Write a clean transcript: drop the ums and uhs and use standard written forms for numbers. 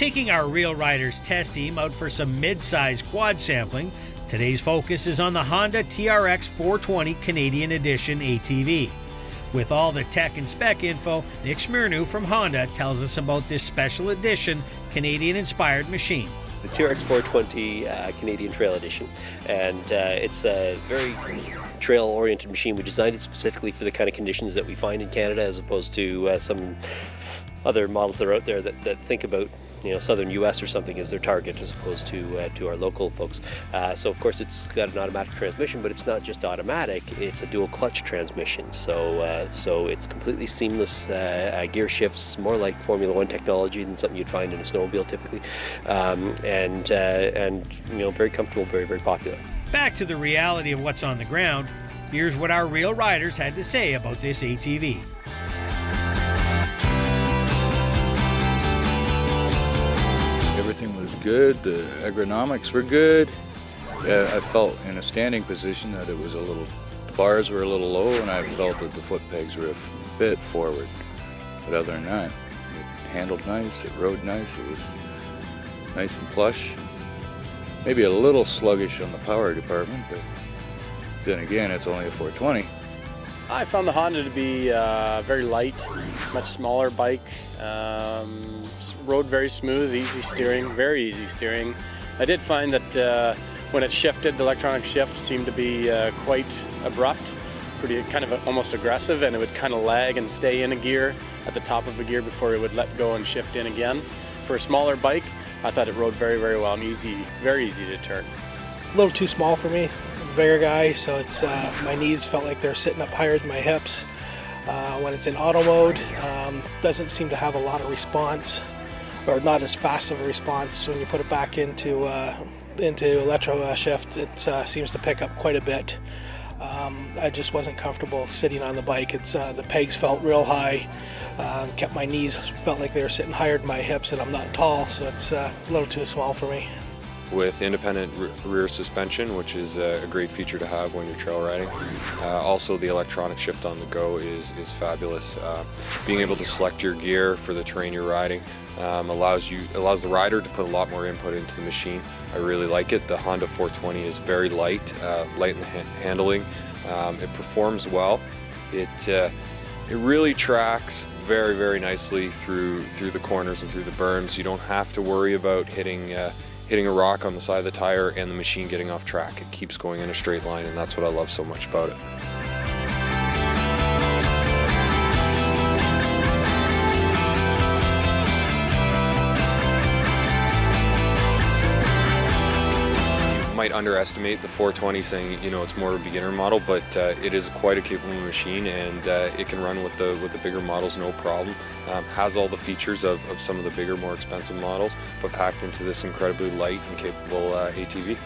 taking our Real Riders test team out for some mid-size quad sampling. Today's focus is on the Honda TRX420 Canadian Edition ATV. With all the tech and spec info, Nick Smirnu from Honda tells us about this special edition Canadian-inspired machine. The TRX420 Canadian Trail Edition, and it's a very trail-oriented machine. We designed it specifically for the kind of conditions that we find in Canada, as opposed to some other models that are out there that think about, you know, southern U.S. or something as their target, as opposed to our local folks. So of course it's got an automatic transmission, but it's not just automatic, it's a dual clutch transmission. So it's completely seamless gear shifts, more like Formula One technology than something you'd find in a snowmobile typically. And you know, very comfortable, very, very popular. Back to the reality of what's on the ground, here's what our Real Riders had to say about this ATV. Everything was good, the ergonomics were good. I felt in a standing position that it was the bars were a little low, and I felt that the foot pegs were a bit forward. But other than that, it handled nice, it rode nice, it was nice and plush. Maybe a little sluggish on the power department, but then again, it's only a 420. I found the Honda to be very light, much smaller bike. Rode very smooth, easy steering, very easy steering. I did find that when it shifted, the electronic shift seemed to be quite abrupt, pretty kind of almost aggressive, and it would kind of lag and stay in a gear at the top of a gear before it would let go and shift in again. For a smaller bike, I thought it rode very, very well and very easy to turn. A little too small for me. I'm a bigger guy, so it's my knees felt like they're sitting up higher than my hips. When it's in auto mode, doesn't seem to have a lot of response, or not as fast of a response. When you put it back into electro shift, it seems to pick up quite a bit. I just wasn't comfortable sitting on the bike. The pegs felt real high, kept my knees, felt like they were sitting higher than my hips, and I'm not tall, so it's a little too small for me. With independent rear suspension, which is a great feature to have when you're trail riding. Also, the electronic shift on the go is fabulous. Being able to select your gear for the terrain you're riding allows the rider to put a lot more input into the machine. I really like it. The Honda 420 is very light, light in the handling. It performs well. It really tracks very, very nicely through the corners and through the berms. You don't have to worry about hitting a rock on the side of the tire and the machine getting off track. It keeps going in a straight line, and that's what I love so much about it. You might underestimate the 420, saying, you know, it's more of a beginner model, but it is quite a capable machine, and it can run with the bigger models no problem. Has all the features of some of the bigger, more expensive models, but packed into this incredibly light and capable ATV.